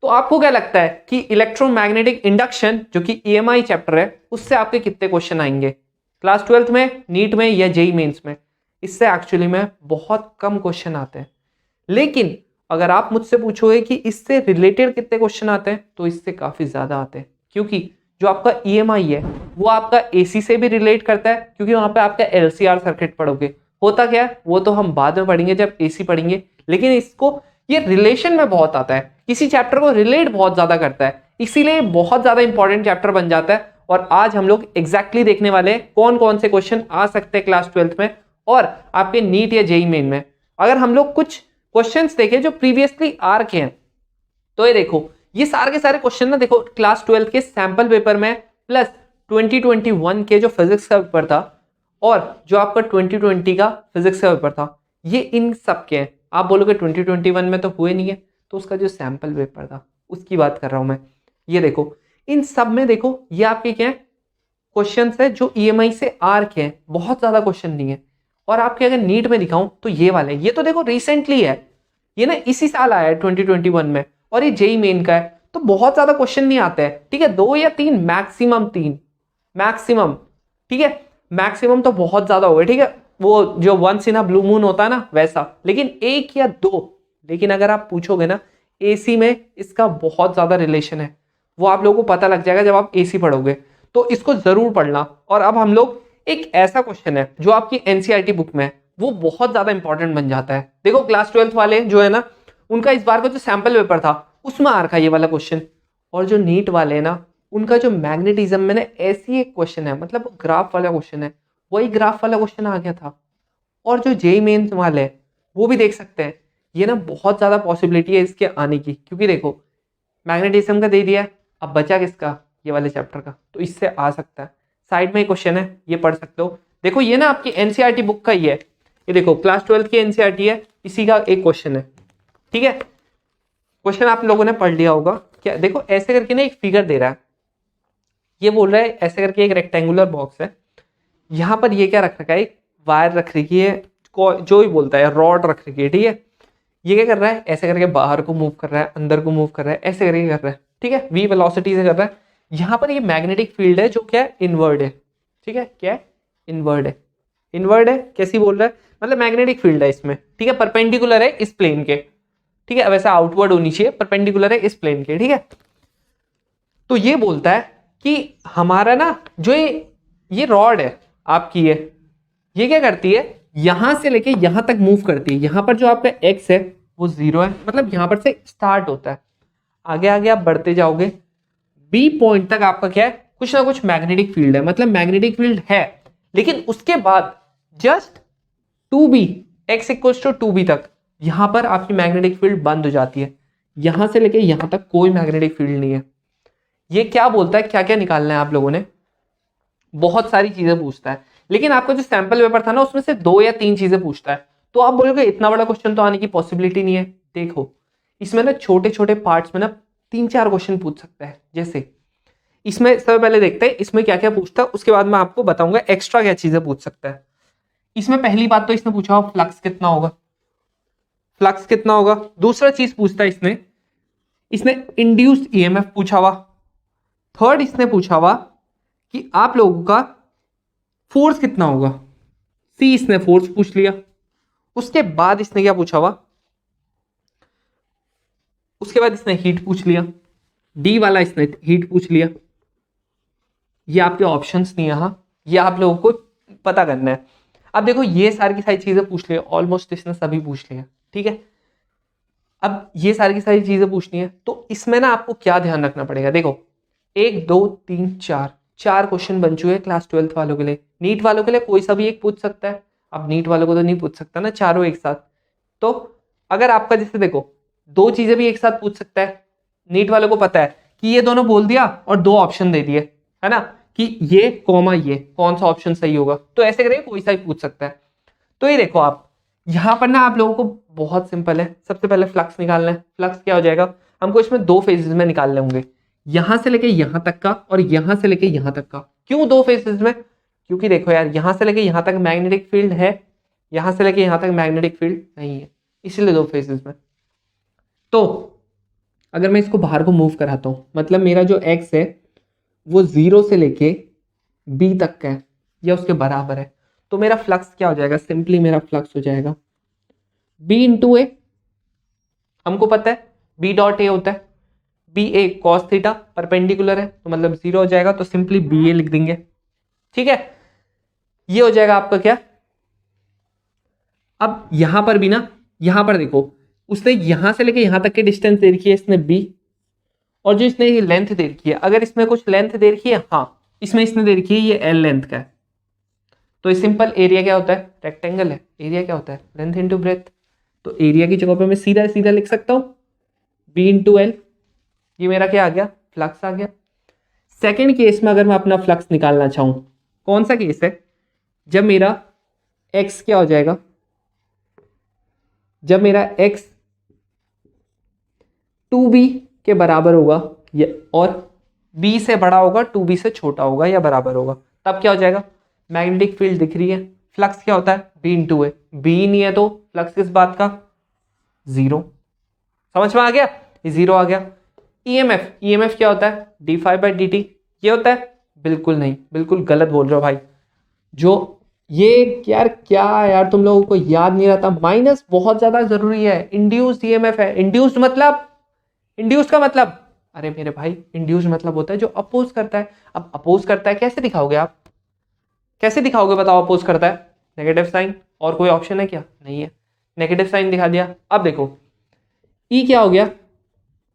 तो आपको क्या लगता है कि इलेक्ट्रोमैग्नेटिक इंडक्शन जो कि EMI चैप्टर है उससे आपके कितने क्वेश्चन आएंगे क्लास 12th में, नीट में या जेई मेंस में? इससे एक्चुअली में बहुत कम क्वेश्चन आते हैं। लेकिन अगर आप मुझसे पूछोगे कि इससे रिलेटेड कितने क्वेश्चन आते हैं, तो इससे काफी ज्यादा आते हैं, क्योंकि जो आपका EMI है वो आपका AC से भी रिलेट करता है, क्योंकि वहां पे आपका LCR सर्किट पढ़ोगे। होता क्या है वो तो हम बाद में पढ़ेंगे जब AC पढ़ेंगे, लेकिन इसको ये रिलेशन में बहुत आता है, किसी चैप्टर को रिलेट बहुत ज्यादा करता है, इसीलिए बहुत ज्यादा इंपॉर्टेंट चैप्टर बन जाता है। और आज हम लोग एग्जैक्टली देखने वाले हैं कौन कौन से क्वेश्चन आ सकते हैं क्लास 12th में और आपके नीट या जेई मेन में। अगर हम लोग कुछ क्वेश्चंस देखें जो प्रीवियसली आ रखे हैं, तो ये देखो, ये सारे के सारे क्वेश्चन ना देखो क्लास 12 के सैंपल पेपर में प्लस 2021 के जो फिजिक्स का पेपर था और जो आपका 2020 का फिजिक्स का पेपर था, ये इन सब के हैं। आप बोलोगे 2021 में तो हुए नहीं है, तो उसका जो सैंपल पेपर था उसकी बात कर रहा हूं मैं। ये देखो इन सब में देखो ये आपके क्या है क्वेश्चंस है जो EMI से आ रखे हैं, बहुत ज्यादा क्वेश्चन नहीं है। और आपके अगर नीट में दिखाऊं तो ये वाले, ये तो देखो रिसेंटली है, ये ना इसी साल आया है 2021 में, और ये जेई मेन का है, तो बहुत ज्यादा क्वेश्चन नहीं आते हैं। ठीक है, 2 या 3 मैक्सिमम, 3 मैक्सिमम। ठीक है, मैक्सिमम तो बहुत ज्यादा हो गए। ठीक है, वो जो once in a blue moon होता है ना वैसा, लेकिन 1 या 2। लेकिन अगर आप पूछोगे ना AC में इसका बहुत ज्यादा रिलेशन है, वो आप लोगों को पता लग जाएगा जब आप AC पढ़ोगे, तो इसको जरूर पढ़ना। और अब हम लोग एक ऐसा क्वेश्चन है जो आपकी NCERT बुक में है, वो बहुत ज्यादा इंपॉर्टेंट बन जाता है। देखो क्लास 12th वाले जो है ना, उनका इस बार का जो सैंपल पेपर था उसमें आ रखा ये वाला क्वेश्चन, और जो नीट वाले है ना उनका जो मैग्नेटिज्म में ना ऐसी एक क्वेश्चन है, मतलब ग्राफ वाला क्वेश्चन है, वही ग्राफ वाला क्वेश्चन आ गया था। और जो जेई मेंस वाले हैं वो भी देख सकते हैं, ये ना बहुत ज्यादा पॉसिबिलिटी है इसके आने की, क्योंकि देखो मैग्नेटिज्म का दे दिया है, अब बचा किसका, ये वाले चैप्टर का, तो इससे आ सकता है। साइड में एक क्वेश्चन है, ये पढ़ सकते हो। देखो ये ना आपकी NCERT बुक का ही है, ये देखो क्लास 12 की NCERT है, इसी का एक क्वेश्चन है। ठीक है, क्वेश्चन आप लोगों ने पढ़ लिया होगा क्या। देखो ऐसे करके ना एक फिगर दे रहा है, ये बोल रहा है ऐसे करके एक रेक्टेंगुलर बॉक्स है, यहां पर ये क्या रख रखा है, एक वायर रख रखी है, जो भी बोलता है रॉड रख रखी है। ठीक है, ये क्या कर रहा है, ऐसे करके बाहर को मूव कर रहा है, अंदर को मूव कर रहा है, ऐसे करके कर रहा है। ठीक है, v वेलोसिटी से कर रहा है। यहां पर ये मैग्नेटिक फील्ड है जो क्या है, इनवर्ड है। ठीक है, क्या है, इनवर्ड है। इनवर्ड है कैसी बोल रहा है, मतलब मैग्नेटिक फील्ड है इसमें। ठीक है, परपेंडिकुलर है इस प्लेन के। ठीक है, वैसा आउटवर्ड होनी चाहिए, परपेंडिकुलर है इस प्लेन के। ठीक है, तो ये बोलता है कि हमारा ना जो ये रॉड है आपकी, ये क्या करती है, यहां से लेके यहां तक मूव करती है। यहां पर जो आपका x है वो 0 है, मतलब यहां पर से स्टार्ट होता है, आगे आगे आप बढ़ते जाओगे, B पॉइंट तक आपका क्या है, कुछ ना कुछ मैग्नेटिक फील्ड है, मतलब मैग्नेटिक फील्ड है। लेकिन उसके बाद just 2B, x equals to 2B तक यहां पर आपकी मैग्नेटिक फील्ड बंद हो जाती है। यहां से लेके यहां तक कोई मैग्नेटिक फील्ड नहीं है। ये क्या बोलता है, क्या क्या निकालना है आप लोगों ने, बहुत सारी चीजें पूछता है, लेकिन आपका जो सैंपल पेपर था ना उसमें से 2 या 3 चीजें पूछता है। तो आप बोलोगे इतना बड़ा क्वेश्चन तो आने की पॉसिबिलिटी नहीं है। देखो इसमें ना छोटे छोटे पार्ट्स में ना 3-4 क्वेश्चन पूछ सकता है। जैसे इसमें सबसे पहले देखते हैं इसमें क्या क्या पूछता है, उसके बाद मैं आपको बताऊंगा एक्स्ट्रा क्या चीजें पूछ सकता है। इसमें पहली बात तो इसने पूछा फ्लक्स कितना होगा, फ्लक्स कितना होगा। दूसरा चीज पूछता है इसने इंड्यूस्ड EMF पूछा हुआ। थर्ड इसने पूछा हुआ कि आप लोगों का फोर्स कितना होगा, सी इसने फोर्स पूछ लिया। उसके बाद इसने क्या पूछा हुआ, उसके बाद इसने हीट पूछ लिया, डी वाला इसने हीट पूछ लिया। ये आपके ऑप्शंस नहीं, यहां ये आप लोगों को पता करना है। अब देखो ये सारी की सारी चीजें पूछ लिया, ऑलमोस्ट इसने सभी पूछ लिया। ठीक है, अब ये सारी की सारी चीजें पूछनी है, तो इसमें ना आपको क्या ध्यान रखना पड़ेगा। देखो 1 2 3 4 क्वेश्चन बन चुके हैं क्लास 12th वालों के लिए। नीट वालों के लिए कोई सा भी एक पूछ सकता है, अब नीट वालों को तो नहीं पूछ सकता ना चारों एक साथ। तो अगर आपका जैसे देखो 2 चीजें भी एक साथ पूछ सकता है, नीट वालों को पता है कि ये दोनों बोल दिया और 2 ऑप्शन दे दिए, है ना, कि ये कॉमा ये कौन सा ऑप्शन सही होगा, तो ऐसे करके कोई सा भी पूछ सकता है। तो ये देखो आप यहां पर ना आप लोगों को बहुत सिंपल है, सबसे पहले फ्लक्स निकालना है। फ्लक्स क्या हो जाएगा, हमको इसमें 2 फेजेस में निकालने होंगे, यहां से लेके यहां तक का और यहां से लेके यहां तक का। क्यों 2 फेजेस में, क्योंकि देखो यार यहां से लेके यहां तक मैग्नेटिक फील्ड है, यहां से लेके यहां तक मैग्नेटिक फील्ड नहीं है, इसलिए 2 फेजेस में। तो अगर मैं इसको बाहर को मूव कराता हूँ, मतलब मेरा जो एक्स है वो 0 से लेके बी तक का है या उसके बराबर है, तो मेरा फ्लक्स क्या हो जाएगा, सिंपली मेरा फ्लक्स हो जाएगा बी इंटू ए। हमको पता है बी डॉट ए होता है, बी ए कॉस थीटा परपेंडिकुलर है, तो मतलब 0 हो जाएगा, तो सिंपली बी ए लिख देंगे। ठीक है, ये हो जाएगा आपका क्या। अब यहां पर भी ना, यहां पर देखो उसने यहां से लेके यहां तक की डिस्टेंस दे रखी है इसने बी, और जो इसने ये लेंथ दे रखी है, अगर इसमें कुछ लेंथ दे रखी है, हाँ इसमें इसने दे रखी है ये एल लेंथ का है, तो सिंपल एरिया क्या होता है, रेक्टेंगल है, एरिया क्या होता है, लेंथ इंटू ब्रेथ। तो एरिया की जगह पे मैं सीधा सीधा लिख सकता हूं बी इंटू एल। ये मेरा क्या आ गया, फ्लक्स आ गया। सेकेंड केस में अगर मैं अपना फ्लक्स निकालना चाहूं, कौन सा केस है, जब मेरा एक्स क्या हो जाएगा, जब मेरा एक्स 2b के बराबर होगा और b से बड़ा होगा, 2b से छोटा होगा या बराबर होगा, तब क्या हो जाएगा, मैग्नेटिक फील्ड दिख रही है, फ्लक्स क्या होता है b इंटू ए, बी नहीं है तो फ्लक्स किस बात का, 0। समझ में आ गया, ये 0 आ गया। ईएमएफ, ईएमएफ क्या होता है, D five by d T, ये होता है, बिल्कुल नहीं, बिल्कुल गलत बोल रहे हो भाई। जो ये यार क्या है यार, तुम लोगों को याद नहीं रहता, माइनस बहुत ज्यादा जरूरी है। इंड्यूस्ड ईएमएफ है, इंड्यूस्ड मतलब, इंड्यूस का मतलब, अरे मेरे भाई इंड्यूस मतलब होता है जो अपोज करता है। अब अपोज करता है कैसे दिखाओगे आप, कैसे दिखाओगे बताओ, अपोज करता है, नेगेटिव साइन, और कोई ऑप्शन है क्या, नहीं है, नेगेटिव साइन दिखा दिया। अब देखो ई क्या हो गया,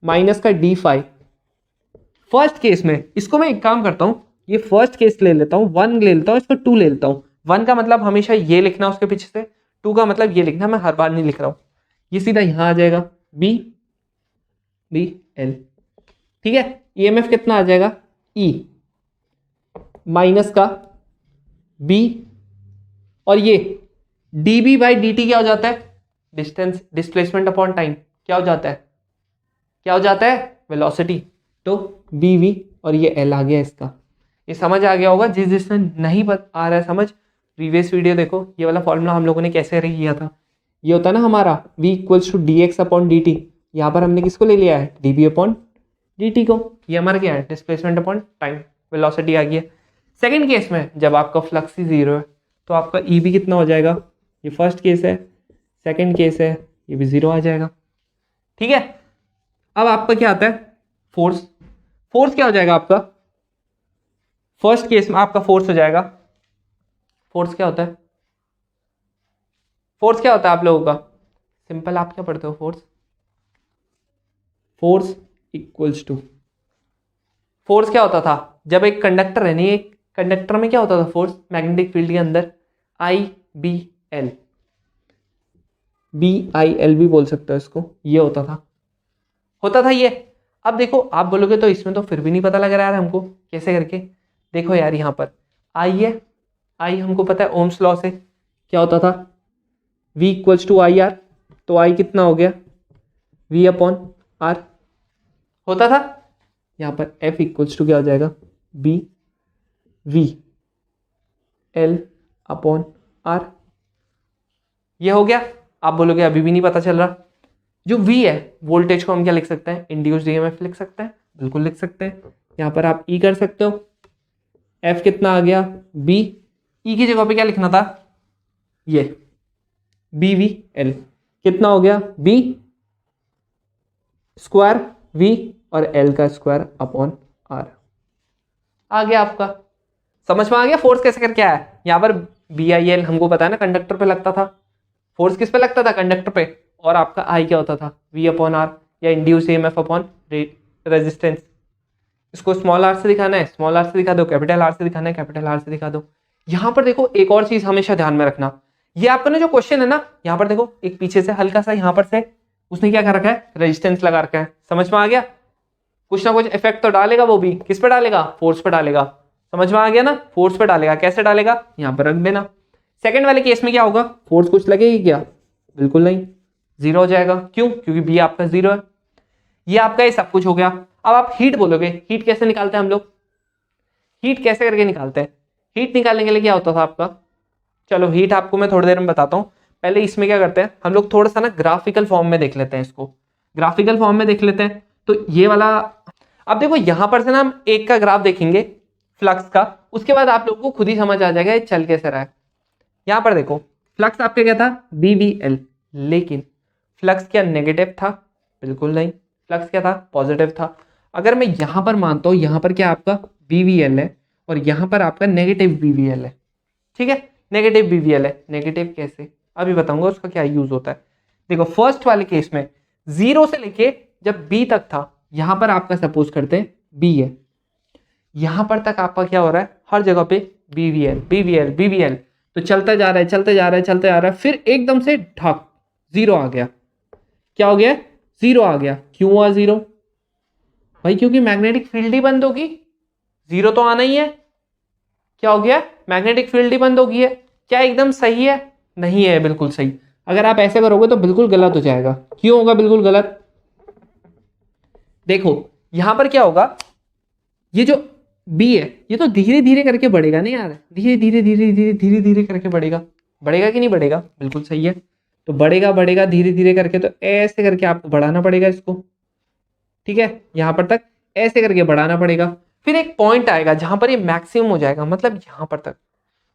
माइनस का डी फाइव। फर्स्ट केस में इसको मैं एक काम करता हूं, ये फर्स्ट केस ले लेता हूं, 1 ले लेता हूं, इसको 2 ले लेता हूं। 1 का मतलब हमेशा ये लिखना उसके पीछे से, 2 का मतलब ये लिखना, मैं हर बार नहीं लिख रहा हूं, ये सीधा यहां आ जाएगा बी बी एल। ठीक है, ईएमएफ कितना आ जाएगा, ई माइनस का बी, और ये d B by d t क्या हो जाता है, डिस्टेंस, डिस्प्लेसमेंट अपॉन टाइम, क्या हो जाता है, क्या हो जाता है, वेलोसिटी। तो बी वी और ये एल आ गया इसका। ये समझ आ गया होगा, जिसने नहीं आ रहा है समझ, प्रीवियस वीडियो देखो, ये वाला फॉर्मूला हम लोगों ने कैसे किया था। ये होता है ना हमारा v equals to d x upon d t, यहाँ पर हमने किसको ले लिया है, d B upon d t को, ये हमारा क्या है, डिस्प्लेसमेंट अपॉन टाइम, वेलोसिटी आ गई है। सेकेंड केस में जब आपका फ्लक्स ही 0 है, तो आपका ई भी कितना हो जाएगा, ये फर्स्ट केस है, सेकेंड केस है, ये भी 0 आ जाएगा। ठीक है, अब आपका क्या आता है, फोर्स। फोर्स क्या हो जाएगा आपका, फर्स्ट केस में आपका फोर्स हो जाएगा, फोर्स क्या होता है, फोर्स क्या होता है आप लोगों का, सिंपल आप क्या पढ़ते हो, force, force equals to, force क्या होता था, जब एक कंडक्टर है, नहीं एक कंडक्टर में क्या होता था फोर्स, मैग्नेटिक फील्ड के अंदर I B L, B I L भी बोल सकते हो इसको, ये होता था ये। अब देखो आप बोलोगे तो इसमें तो फिर भी नहीं पता लग रहा है हमको, कैसे करके, देखो यार यहाँ पर आई है, आई हमको पता है ओम्स लॉ से क्या होता था, v equals to I R, तो आई कितना हो गया, v अपॉन आर होता था। यहाँ पर f इक्वल्स टू क्या हो जाएगा, b v l upon R, ये हो गया। आप बोलोगे अभी भी नहीं पता चल रहा, जो v है वोल्टेज को हम क्या लिख सकते हैं, इंड्यूस्ड ईएमएफ लिख सकते हैं, बिल्कुल लिख सकते हैं। यहाँ पर आप e कर सकते हो, f कितना आ गया b, e की जगह पे क्या लिखना था, ये बी वी एल कितना हो गया, b स्क्वायर v और l का स्क्वायर अपॉन r आ गया आपका। समझ में आ गया फोर्स कैसे करके आया। यहाँ पर बी आई एल हमको पता है ना, कंडक्टर पे लगता था, फोर्स किस पे लगता था, कंडक्टर पे, और आपका आई क्या होता था, v अपॉन आर या इंड्यूस ईएमएफ अपॉन रेजिस्टेंस। इसको स्मॉल आर से दिखाना है, स्मॉल आर से दिखा दो, कैपिटल आर से दिखाना है, कैपिटल आर से दिखा दो। यहाँ पर देखो एक और चीज हमेशा ध्यान में रखना, ये आपका ना जो क्वेश्चन है ना, यहाँ पर देखो एक पीछे से हल्का सा यहाँ पर से उसने क्या कर रखा है, रेजिस्टेंस लगा रखा है। समझ में आ गया, कुछ ना कुछ इफेक्ट तो डालेगा, वो भी किस पे डालेगा, फोर्स पे डालेगा। समझ में आ गया ना, फोर्स पे डालेगा, कैसे डालेगा, यहाँ पर रख देना। सेकंड वाले केस में क्या होगा, फोर्स कुछ लगेगी क्या, बिल्कुल नहीं, 0 हो जाएगा। क्यों, क्योंकि बी आपका 0 है। ये आपका ये सब कुछ हो गया। अब आप हीट बोलोगे, हीट कैसे निकालते हैं हम लोग, हीट कैसे करके निकालते हैं, हीट निकालने के लिए क्या होता था आपका, चलो हीट आपको मैं थोड़ी देर में बताता हूँ। पहले इसमें क्या करते हैं हम लोग, थोड़ा सा ना ग्राफिकल फॉर्म में देख लेते हैं इसको, ग्राफिकल फॉर्म में देख लेते हैं। तो ये वाला, अब देखो यहां पर से ना हम एक का ग्राफ देखेंगे फ्लक्स का, उसके बाद आप लोगों को खुद ही समझ आ जाएगा ये चल कैसे रहा है। यहां पर देखो फ्लक्स आपका क्या था, BVL, लेकिन फ्लक्स क्या नेगेटिव था, बिल्कुल नहीं, फ्लक्स क्या था, पॉजिटिव था। अगर मैं यहां पर मानता हूं यहां पर क्या आपका BVL है और यहां पर आपका नेगेटिव BVL है, ठीक है, नेगेटिव BVL है। नेगेटिव कैसे, अभी बताऊंगा उसका क्या यूज होता है। देखो फर्स्ट वाले केस में 0 से लेके जब B तक था, यहां पर आपका सपोज करते हैं B है, यहां पर तक आपका क्या हो रहा है, हर जगह पे BVL BVL BVL, तो चलता जा रहा है चलते जा रहा है चलते जा रहा है, फिर एकदम से ढक 0 आ गया। क्या हो गया, 0 आ गया। क्यों हुआ 0 भाई, क्योंकि मैग्नेटिक फील्ड ही बंद होगी, 0 तो आना ही है। क्या हो गया, मैग्नेटिक फील्ड ही बंद होगी है। क्या एकदम सही है, नहीं है बिल्कुल सही। अगर आप ऐसे करोगे तो बिल्कुल गलत हो जाएगा। क्यों होगा बिल्कुल गलत, देखो यहां पर क्या होगा, ये जो B है ये तो धीरे धीरे करके बढ़ेगा नहीं यार, धीरे धीरे धीरे धीरे धीरे धीरे करके बढ़ेगा, बढ़ेगा कि नहीं बढ़ेगा, बिल्कुल सही है। तो बढ़ेगा बढ़ेगा धीरे धीरे करके, तो ऐसे करके आपको बढ़ाना पड़ेगा इसको, ठीक है, यहां पर तक ऐसे करके बढ़ाना पड़ेगा। फिर एक पॉइंट आएगा जहां पर ये मैक्सिमम हो जाएगा, मतलब यहां पर तक।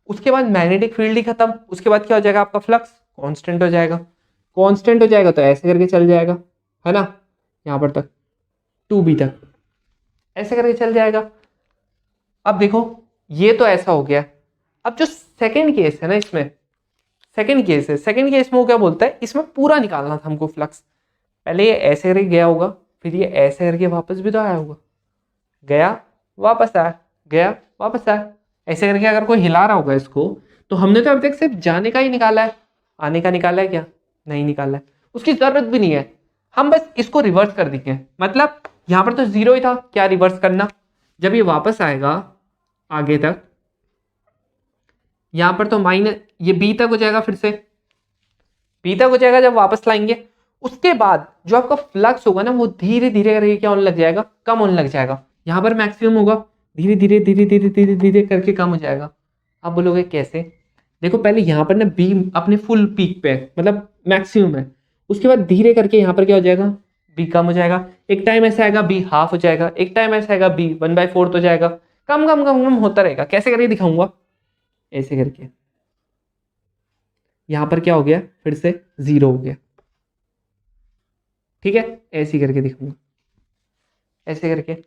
उसके बाद मैग्नेटिक फील्ड ही खत्म, उसके बाद क्या हो जाएगा, आपका फ्लक्स कांस्टेंट हो जाएगा। कांस्टेंट हो जाएगा तो ऐसे करके चल जाएगा, है ना, यहां पर तक 2B तक ऐसे करके चल जाएगा। अब देखो ये तो ऐसा हो गया। अब जो सेकंड केस है ना, इसमें सेकंड केस है, सेकंड केस में वो क्या बोलता है, इसमें पूरा निकालना था हमको फ्लक्स। पहले ये ऐसे करके गया होगा, फिर ये ऐसे करके वापस भी तो आया होगा, गया वापस आया, गया वापस आया, ऐसे करके अगर कोई हिला रहा होगा इसको, तो हमने तो अब तक सिर्फ जाने का ही निकाला है, आने का निकाला है क्या, नहीं निकाला है, उसकी जरूरत भी नहीं है। हम बस इसको रिवर्स कर देंगे, मतलब यहां पर तो 0 ही था, क्या रिवर्स करना, जब ये वापस आएगा आगे तक, यहां पर तो माइनस, ये B तक हो जाएगा, फिर से B तक हो जाएगा जब वापस लाएंगे। उसके बाद जो आपका फ्लक्स होगा ना वो धीरे धीरे करके क्या होने लग जाएगा, कम होने लग जाएगा। यहां पर मैक्सिमम होगा, धीरे धीरे धीरे धीरे धीरे धीरे करके कम हो जाएगा। आप बोलोगे कैसे, देखो पहले यहां पर ना B अपने फुल पीक पे है, मतलब मैक्सिमम है, उसके बाद धीरे करके यहां पर क्या हो जाएगा, B कम हो जाएगा। एक टाइम ऐसा आएगा B हाफ हो जाएगा, एक टाइम ऐसा आएगा B 1/4 हो जाएगा, कम कम कम कम होता रहेगा। कैसे करके दिखाऊंगा, ऐसे करके, यहां पर क्या हो गया, फिर से 0 हो गया, ठीक है, ऐसे ही करके दिखाऊंगा, ऐसे करके,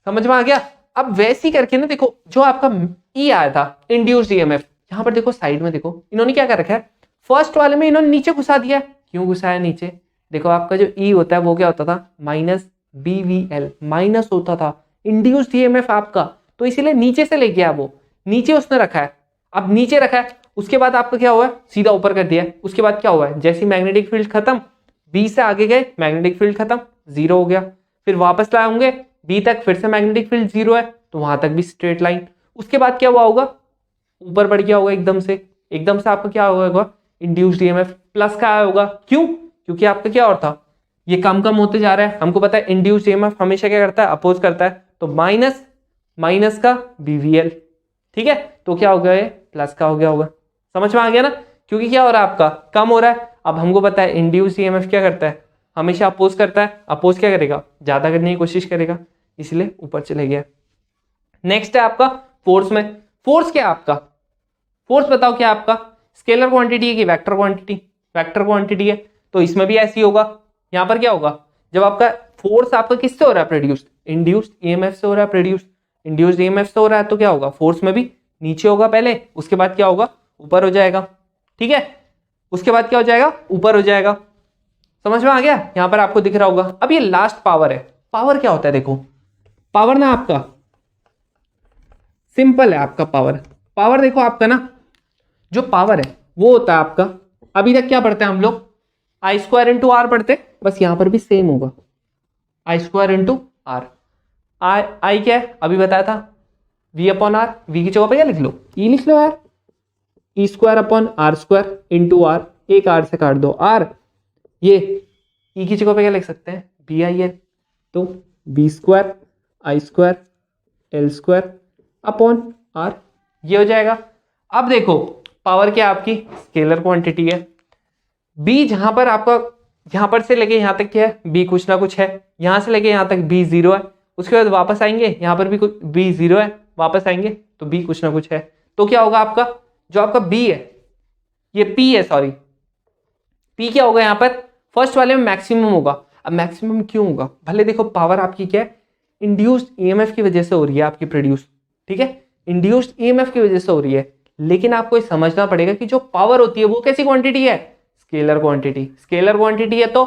समझ में आ गया। अब वैसे ही करके ना देखो जो आपका E आया था इंड्यूस्ड EMF, यहां पर देखो साइड में देखो इन्होंने क्या कर रखा है, फर्स्ट वाले में इन्होंने नीचे घुसा दिया। क्यों घुसाया नीचे, देखो आपका जो E होता है वो क्या होता था, -BVL, माइनस होता था इंड्यूस्ड EMF आपका, तो इसीलिए नीचे से ले गया, वो नीचे उसने रखा है। अब नीचे रखा है, उसके बाद आपका क्या हुआ है, सीधा ऊपर कर दिया। उसके बाद क्या हुआ है, जैसे मैग्नेटिक फील्ड खत्म, B से आगे गए मैग्नेटिक फील्ड खत्म, 0 हो गया। फिर वापस लाए होंगे B तक, फिर से मैग्नेटिक फील्ड 0 है, तो वहां तक भी स्ट्रेट लाइन। उसके बाद क्या हुआ होगा, ऊपर बढ़ गया होगा एकदम से, एकदम से आपका क्या होगा, इंड्यूस्ड EMF प्लस का आया होगा। क्यों, क्योंकि आपका क्या और था, ये कम कम होते जा रहा है। हमको पता है इंड्यूस्ड EMF हमेशा क्या करता है, अपोज करता है, तो माइनस माइनस का BVL, ठीक है, तो क्या हो गया, प्लस का हो गया होगा। समझ में आ गया ना, क्योंकि क्या हो रहा है आपका, कम हो रहा है। अब हमको पता है इंड्यूस्ड EMF क्या करता है, हमेशा अपोज करता है, अपोज क्या करेगा, ज्यादा करने की कोशिश करेगा, इसलिए ऊपर चले गया। नेक्स्ट है आपका फोर्स में, फोर्स क्या है आपका, फोर्स बताओ क्या आपका, स्केलर क्वांटिटी है कि वेक्टर क्वांटिटी, वेक्टर क्वांटिटी है, तो इसमें भी ऐसे ही होगा। यहां पर क्या होगा, जब आपका फोर्स आपका किससे हो रहा है प्रोड्यूस्ड, इंड्यूस्ड EMF से हो रहा है प्रोड्यूस्ड, इंड्यूस्ड EMF से हो रहा है, तो क्या होगा, फोर्स में भी नीचे होगा पहले, उसके बाद क्या होगा, ऊपर हो जाएगा, ठीक है, उसके बाद क्या हो जाएगा, ऊपर हो जाएगा। समझ में आ गया, यहां पर आपको दिख रहा होगा। अब ये लास्ट पावर है, पावर क्या होता है, देखो पावर ना आपका सिंपल है, आपका पावर, पावर देखो आपका ना जो पावर है वो होता है आपका, अभी तक क्या पढ़ते हैं हम लोग, I² × R पढ़ते, बस यहां पर भी सेम होगा, I² × R। आई क्या है, अभी बताया था, V/R, V की जगह पे क्या लिख लो, E लिख लो यार, E² / R² × R, एक R से काट दो R, ये E की जगह पे क्या लिख सकते हैं, BIL, तो V² I² L² / R, ये हो जाएगा। अब देखो पावर क्या आपकी स्केलर क्वांटिटी है, B जहां पर आपका यहाँ पर से लेके यहाँ तक क्या है, बी कुछ ना कुछ है, यहाँ से लेके यहाँ तक बी 0 है, उसके बाद वापस आएंगे यहाँ पर भी कुछ बी 0 है, वापस आएंगे तो बी कुछ ना कुछ है। तो क्या होगा आपका, जो आपका बी है, ये पी है, सॉरी पी क्या होगा यहाँ पर, फर्स्ट वाले में मैक्सिमम होगा। अब मैक्सिमम क्यों होगा, भले देखो पावर आपकी क्या है, इंड्यूस्ड ईएमएफ की वजह से हो रही है आपकी प्रोड्यूस, ठीक है, इंड्यूस्ड ईएमएफ की वजह से हो रही है। लेकिन आपको ये समझना पड़ेगा कि जो पावर होती है वो कैसी क्वांटिटी है, स्केलर क्वांटिटी। स्केलर क्वांटिटी है तो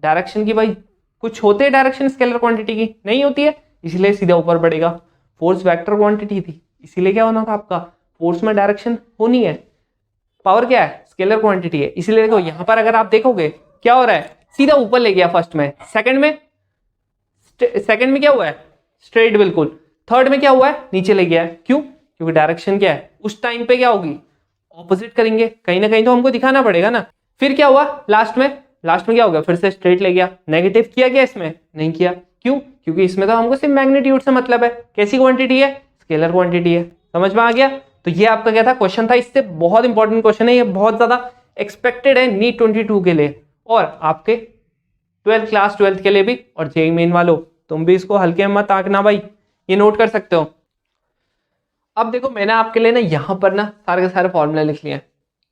डायरेक्शन की, भाई कुछ होते हैं डायरेक्शन स्केलर क्वांटिटी की, नहीं होती है, इसलिए सीधा ऊपर बढ़ेगा। फोर्स वेक्टर क्वांटिटी थी, इसीलिए क्या होना था आपका, फोर्स में डायरेक्शन होनी है। पावर क्या है, स्केलर क्वांटिटी है, इसीलिए देखो यहाँ पर अगर आप देखोगे क्या हो रहा है, सीधा ऊपर ले गया फर्स्ट में, सेकंड में क्या हुआ है, स्ट्रेट बिल्कुल, थर्ड में क्या हुआ है, नीचे ले गया है। क्यों, क्योंकि डायरेक्शन क्या है, उस टाइम पे क्या होगी, ऑपोजिट करेंगे, कहीं ना कहीं तो हमको दिखाना पड़ेगा ना। फिर क्या हुआ लास्ट में क्या हो गया, फिर से स्ट्रेट ले गया, नेगेटिव किया क्या इसमें, नहीं किया। क्यों, क्योंकि इसमें तो हमको सिर्फ मैग्नीट्यूड से मतलब है, कैसी क्वांटिटी है, स्केलर क्वांटिटी है। समझ में आ गया। तो ये आपका क्या था, क्वेश्चन था, इससे बहुत इंपॉर्टेंट क्वेश्चन है, ये बहुत ज्यादा एक्सपेक्टेड है नीट 22 के लिए और आपके क्लास 12 के लिए भी, और जेईई मेन वालों तुम भी इसको हल्के में मत आंकना भाई, ये नोट कर सकते हो। अब देखो मैंने आपके लिए ना यहाँ पर ना सारे के सारे फॉर्मूला लिख लिए हैं।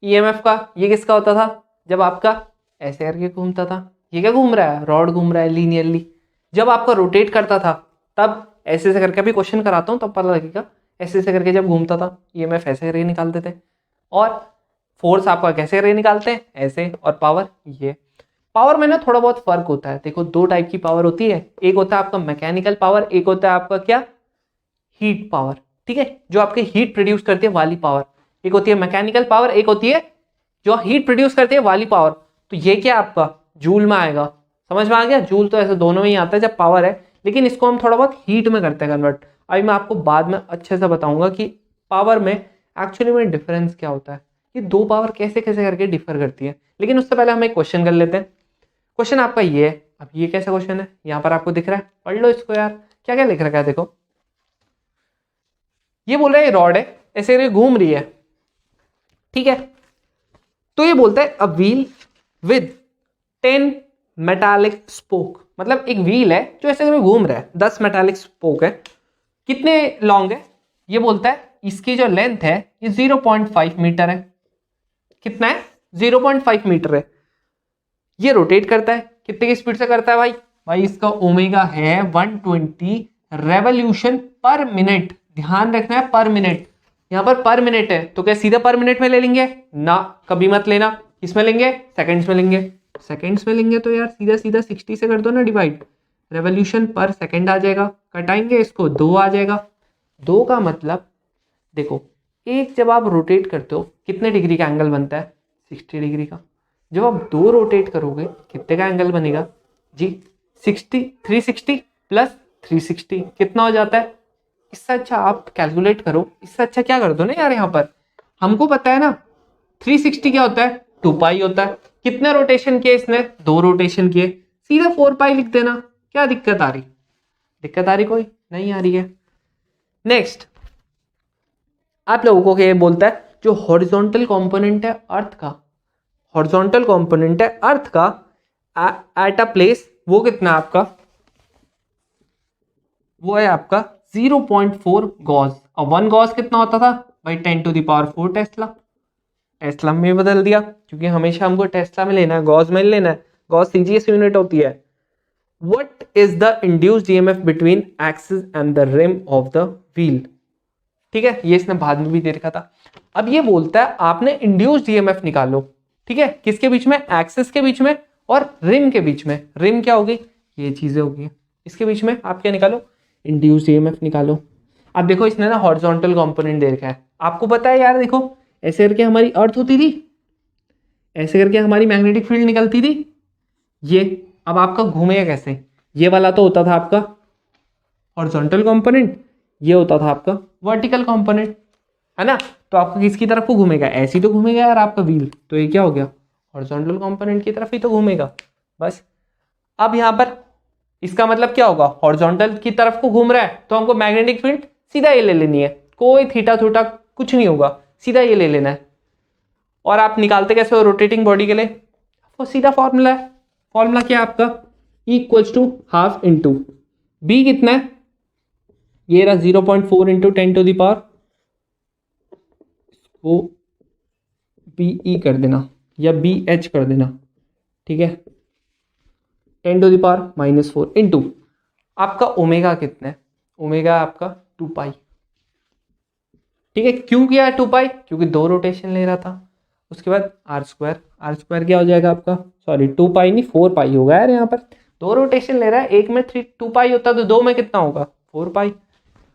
ईएमएफ का, ये किसका होता था, जब आपका ऐसे करके घूमता था, ये क्या घूम रहा है, रॉड घूम रहा है लीनियरली। जब आपका रोटेट करता था तब ऐसे से करके भी क्वेश्चन कराता हूँ तब पता लगेगा, ऐसे से करके जब घूमता था ईएमएफ ऐसे करके निकालते थे, और फोर्स आपका कैसे करके निकालते हैं, ऐसे, और पावर ये। पावर में ना थोड़ा बहुत फर्क होता है, देखो दो टाइप की पावर होती है, एक होता है आपका मैकेनिकल पावर, एक होता है आपका क्या, हीट पावर, ठीक है, जो आपके हीट प्रोड्यूस करती है वाली पावर। एक होती है मैकेनिकल पावर, एक होती है जो हीट प्रोड्यूस करती है वाली पावर। तो ये क्या आपका जूल में आएगा, समझ में आ गया। जूल तो ऐसे दोनों में ही आता है जब पावर है, लेकिन इसको हम थोड़ा बहुत हीट में करते हैं कन्वर्ट। अभी मैं आपको बाद में अच्छे से बताऊंगा कि पावर में एक्चुअली में डिफरेंस क्या होता है, ये दो पावर कैसे कैसे करके डिफर करती है। लेकिन उससे पहले हम एक क्वेश्चन कर लेते हैं। क्वेश्चन आपका ये है, अब ये कैसा क्वेश्चन है, यहाँ पर आपको दिख रहा है, पढ़ लो इसको यार, क्या क्या लिख रखा है देखो। ये बोल रहा है रॉड है ऐसे करके घूम रही है, ठीक है, तो ये बोलता है a wheel with 10 metallic spoke, मतलब एक व्हील है जो ऐसे करके घूम रहा है, 10 मेटालिक स्पोक है, कितने लॉन्ग है, ये बोलता है इसकी जो लेंथ है ये 0.5 मीटर है। कितना है, 0.5 मीटर है। ये रोटेट करता है, कितने की स्पीड से करता है भाई इसका ओमेगा है 120 रेवोल्यूशन पर मिनट, ध्यान रखना है पर मिनट, यहाँ पर पर मिनट है तो क्या सीधा पर मिनट में ले लेंगे ना, कभी मत लेना, किसमें लेंगे, सेकंड्स में लेंगे। सेकंड्स में लेंगे तो यार सीधा सीधा 60 से कर दो ना डिवाइड, रेवोल्यूशन पर सेकंड आ जाएगा, कटाएंगे इसको 2 आ जाएगा। 2 का मतलब देखो, एक जब आप रोटेट करते हो कितने डिग्री का एंगल बनता है, 60 डिग्री का। जब आप 2 रोटेट करोगे कितने का एंगल बनेगा जी, 360 प्लस 360 कितना हो जाता है। इससे अच्छा आप कैलकुलेट करो, इससे अच्छा क्या कर दो ना यार, यहाँ पर हमको पता है ना 360 क्या होता है, 2 पाई होता है। कितने रोटेशन किए इसने, 2 रोटेशन किए, सीधा 4 पाई लिख देना। क्या दिक्कत आ रही, दिक्कत आ रही कोई नहीं आ रही है। नेक्स्ट आप लोगों को ये बोलता है जो हॉरिजॉन्टल कंपोनेंट है अर्थ का, हॉरिजॉन्टल कंपोनेंट है अर्थ का एट अ प्लेस, वो कितना आपका, वो है आपका 0.4 गॉस, और 1 गॉस कितना होता था भाई 10⁴ टेस्ला। टेस्ला में बदल दिया क्योंकि हमेशा हमको टेस्ला में लेना है, गॉस में लेना है, गॉस सीजीएस यूनिट होती है। What is the induced EMF between axis and the rim of the wheel, ठीक है, ये इसने बाद में भी दे रखा था। अब ये बोलता है आपने इंड्यूस्ड ईएमएफ निकालो, ठीक है, किसके बीच में, एक्सिस के बीच में और रिम के बीच में। रिम क्या होगी, ये चीजें होगी, इसके बीच में आप क्या निकालो, इंड्यूस्ड ईएमएफ निकालो। अब देखो इसने ना हॉरिजॉन्टल कंपोनेंट दे रखा है, आपको पता है यार, देखो ऐसे करके हमारी अर्थ होती थी, ऐसे करके हमारी मैग्नेटिक फील्ड निकलती थी, ये अब आपका घूमेगा कैसे, ये वाला तो होता था आपका हॉरिजॉन्टल कंपोनेंट, ये होता था आपका वर्टिकल कंपोनेंट, है ना। तो आपका किसकी तरफ को घूमेगा, ऐसी तो घूमेगा यार आपका व्हील, तो ये क्या हो गया, हॉरिजॉन्टल कंपोनेंट की तरफ ही तो घूमेगा बस। अब यहाँ पर इसका मतलब क्या होगा, हॉरिजॉन्टल की तरफ को घूम रहा है तो हमको मैग्नेटिक फील्ड सीधा ये ले लेनी है, कोई थीटा थूटा कुछ नहीं होगा, सीधा ये ले लेना है। और आप निकालते कैसे हो रोटेटिंग बॉडी के लिए, वो सीधा फॉर्मूला है, फॉर्मूला क्या है आपका, equals to half into B कितना है, ये रहा 0.4 इंटू 10⁻, वो बी ई कर देना या बी एच कर देना, ठीक है, 10⁻⁻4 इंटू आपका ओमेगा कितना है, ओमेगा आपका 2 पाई, ठीक है। क्यों किया है 2 पाई, क्योंकि 2 रोटेशन ले रहा था। उसके बाद आर स्क्वायर क्या हो जाएगा आपका, सॉरी 2 पाई नहीं 4 पाई होगा यार, यहाँ पर 2 रोटेशन ले रहा है, एक में 2 पाई होता तो 2 में कितना होगा 4 पाई।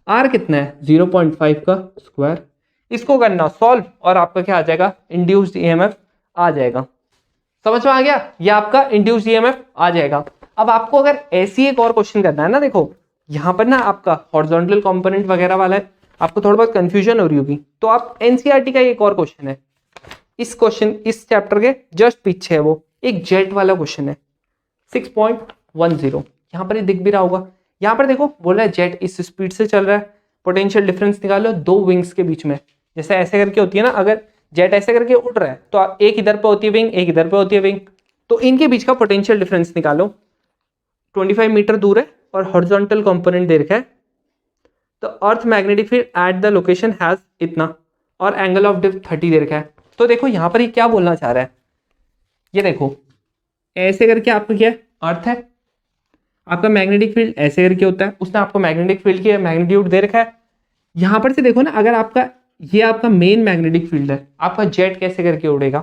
आर कितना है 0.5 का स्क्वायर, इसको करना सॉल्व और आपका क्या आ जाएगा, इंड्यूस्ड ईएमएफ आ जाएगा। समझ में आ गया, ये आपका इंड्यूस्ड ईएमएफ आ जाएगा। अब आपको अगर ऐसी एक और क्वेश्चन करना है ना, देखो यहाँ पर ना आपका हॉरिजॉन्टल कंपोनेंट वगैरह वाला है, आपको थोड़ा बहुत कंफ्यूजन हो रही होगी, तो आप एनसीईआरटी का एक और क्वेश्चन है, इस क्वेश्चन इस चैप्टर के जस्ट पीछे है, वो एक जेट वाला क्वेश्चन है 6.10, यहाँ पर ये दिख भी रहा होगा। यहाँ पर देखो बोल रहा है जेट इस स्पीड से चल रहा है, पोटेंशियल डिफरेंस निकालो दो विंग्स के बीच में, जैसे ऐसे करके होती है ना, अगर जेट ऐसे करके उड़ रहा है तो एक इधर पे होती है विंग, एक इधर पे होती है विंग, तो इनके बीच का पोटेंशियल डिफरेंस निकालो। 25 मीटर दूर है और हॉरिजॉन्टल कंपोनेंट दे रखा है, तो earth magnetic field at the location has इतना और एंगल ऑफ डेप्थ 30 दे रखा है। तो देखो यहाँ पर ये क्या बोलना चाह रहा है, ये देखो ऐसे करके आपका क्या है अर्थ है, आपका मैग्नेटिक फील्ड ऐसे करके होता है, उसने आपको मैग्नेटिक फील्ड की मैग्नीट्यूड दे रखा है। यहाँ पर से देखो ना, अगर आपका ये आपका मेन मैग्नेटिक फील्ड है, आपका जेट कैसे करके उड़ेगा,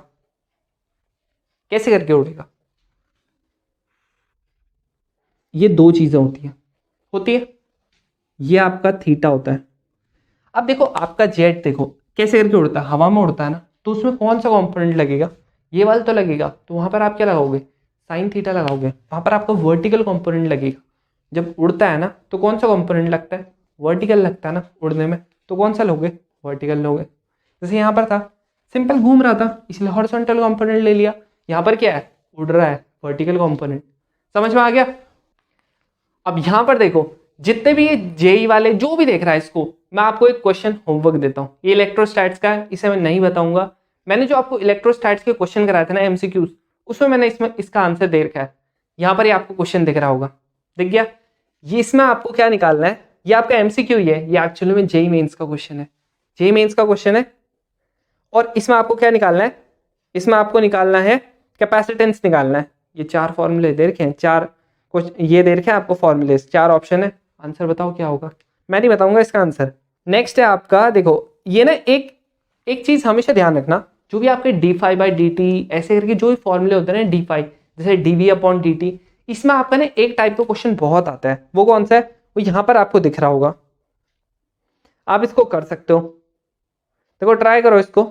कैसे करके उड़ेगा, ये दो चीजें होती है, ये आपका थीटा होता है। अब देखो आपका जेट देखो कैसे करके उड़ता है, हवा में उड़ता है ना, तो उसमें कौन सा कंपोनेंट लगेगा, ये वाला तो लगेगा, तो वहां पर आप क्या लगाओगे, साइन थीटा लगाओगे, वहां पर आपका वर्टिकल कंपोनेंट लगेगा। जब उड़ता है ना तो कौन सा कंपोनेंट लगता है, वर्टिकल लगता है ना उड़ने में, तो कौन सा लोगे, वर्टिकल लोगे। जैसे यहाँ पर था सिंपल घूम रहा था इसलिए हॉरिजॉन्टल कंपोनेंट ले लिया, यहाँ पर क्या है उड़ रहा है वर्टिकल कंपोनेंट। समझ में आ गया। अब यहां पर देखो जितने भी ये जेई वाले जो भी देख रहा है इसको, मैं आपको एक क्वेश्चन होमवर्क देता हूं, ये इलेक्ट्रोस्टैट्स का है, इसे मैं नहीं बताऊंगा। मैंने जो आपको इलेक्ट्रोस्टैट्स के क्वेश्चन कराए थे ना एमसीक्यूज, उसमें मैंने इसमें इसका आंसर दे रखा है। यहाँ पर ये आपको क्वेश्चन दिख रहा होगा, दिख गया। ये इसमें आपको क्या निकालना है, ये आपका एमसीक्यू ही है, ये एक्चुअली में जेई मेंस का क्वेश्चन है, जेई मेंस का क्वेश्चन है। और इसमें आपको क्या निकालना है, इसमें आपको निकालना है कैपेसिटेंस निकालना है। ये 4 फॉर्मूले दे रखे हैं, 4 कुछ ये दे रखे हैं आपको फॉर्मूले, 4 ऑप्शन है, आंसर बताओ क्या होगा। मैं नहीं बताऊंगा इसका आंसर। नेक्स्ट है आपका, देखो ये ना एक चीज हमेशा ध्यान रखना, जो भी आपके d∅/dt ऐसे करके जो भी फॉर्मूले होते हैं ना d∅, जैसे dv/dt, इसमें आपका ना एक टाइप का क्वेश्चन बहुत आता है, वो कौन सा है, वो यहाँ पर आपको दिख रहा होगा, आप इसको कर सकते हो, देखो ट्राई करो इसको,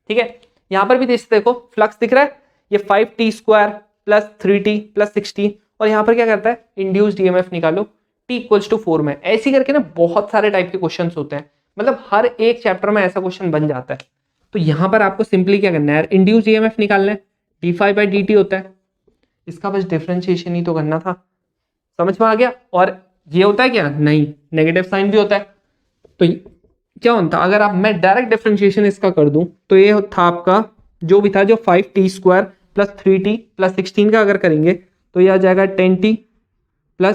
ठीक है। यहाँ पर भी देखो फ्लक्स दिख रहा है, ये 5t² + 3t + 16, और यहाँ पर क्या करता है इंड्यूस्ड ईएमएफ निकालो t = 4 में। ऐसी करके ना बहुत सारे टाइप के क्वेश्चंस होते हैं, मतलब हर एक चैप्टर में ऐसा क्वेश्चन बन जाता है। तो यहाँ पर आपको सिंपली क्या करना है, इंड्यूस्ड ईएमएफ निकालना है, d∅/dt होता है, इसका बस डिफरेंशिएशन ही तो करना था। समझ में आ गया। और ये होता है क्या, नहीं नेगेटिव साइन भी होता है, तो क्या होता अगर आप मैं डायरेक्ट डिफरेंशिएशन इसका कर दूं, तो ये था आपका जो भी था, जो 5t² + 3t + 16 का अगर करेंगे तो ये आ जाएगा 10t +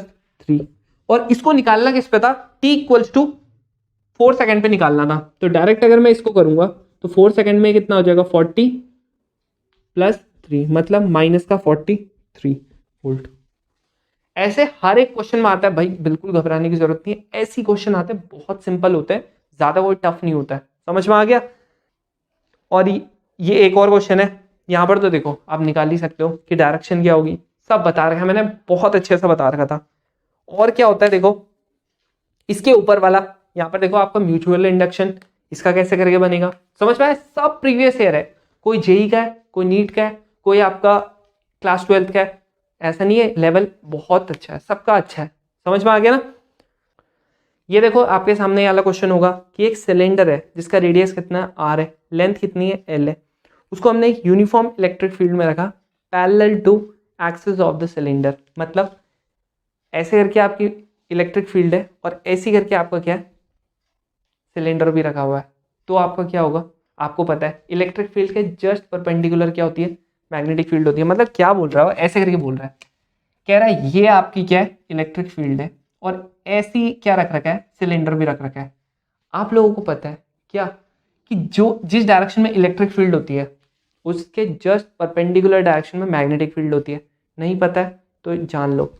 3, और इसको निकालना किस पे था, t = 4 सेकंड पे निकालना था। तो डायरेक्ट अगर मैं इसको करूंगा तो 4 सेकंड में कितना हो जाएगा 40 + 3, मतलब -43 वोल्ट। ऐसे हर एक क्वेश्चन में आता है भाई, बिल्कुल घबराने की जरूरत नहीं है, ऐसी क्वेश्चन आते हैं, बहुत सिंपल होते हैं, ज्यादा वो टफ नहीं होता है। समझ में आ गया। और ये एक और क्वेश्चन है, यहाँ पर तो देखो आप निकाल ही सकते हो कि डायरेक्शन क्या होगी, सब बता रखा है मैंने, बहुत अच्छे से बता रखा था। और क्या होता है देखो, इसके ऊपर वाला यहाँ पर देखो आपका म्यूचुअल इंडक्शन, इसका कैसे करके बनेगा, समझ में आया। सब प्रीवियस ईयर है, कोई जेई का है, कोई नीट का है, कोई आपका क्लास 12 का है, ऐसा नहीं है, लेवल बहुत अच्छा है, सबका अच्छा है। समझ में आ गया ना। ये देखो आपके सामने ये वाला क्वेश्चन होगा कि एक सिलेंडर है जिसका रेडियस कितना है r है, लेंथ कितनी है l है, उसको हमने एक यूनिफॉर्म इलेक्ट्रिक फील्ड में रखा parallel to axis of the cylinder, मतलब ऐसे करके आपकी इलेक्ट्रिक फील्ड है और ऐसी करके आपका क्या है सिलेंडर भी रखा हुआ है। तो आपका क्या होगा, आपको पता है इलेक्ट्रिक फील्ड के जस्ट परपेंडिकुलर क्या होती है मैग्नेटिक फील्ड होती है। मतलब क्या बोल रहा है, ऐसे करके बोल रहा है, कह रहा है ये आपकी क्या है, इलेक्ट्रिक फील्ड है, और ऐसी क्या रख रखा है, सिलेंडर भी रख रखा है। आप लोगों को पता है क्या कि जो जिस डायरेक्शन में इलेक्ट्रिक फील्ड होती है उसके जस्ट परपेंडिकुलर डायरेक्शन में मैग्नेटिक फील्ड होती है? नहीं पता है तो जान लो,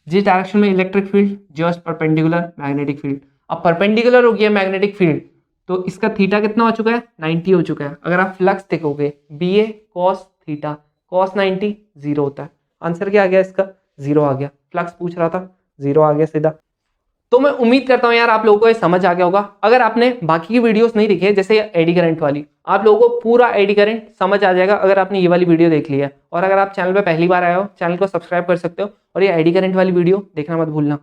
जिस डायरेक्शन में electric field just perpendicular magnetic field. अब परपेंडिकुलर हो गया मैग्नेटिक फील्ड तो इसका थीटा कितना हो चुका है, 90 हो चुका है। अगर आप फ्लक्स देखोगे बी ए कॉस थीटा, कॉस 90 जीरो होता है। आंसर क्या आ गया इसका, जीरो आ गया। फ्लक्स पूछ रहा था, जीरो आ गया सीधा। तो मैं उम्मीद करता हूं यार आप लोगों को ये समझ आ गया होगा। अगर आपने बाकी की वीडियोस नहीं देखी है, जैसे एडी करंट वाली, आप लोगों को पूरा एडी करंट समझ आ जाएगा अगर आपने ये वाली वीडियो देख ली है। और अगर आप चैनल पे पहली बार आए हो, चैनल को सब्सक्राइब कर सकते हो और ये एडी करंट वाली वीडियो देखना मत भूलना।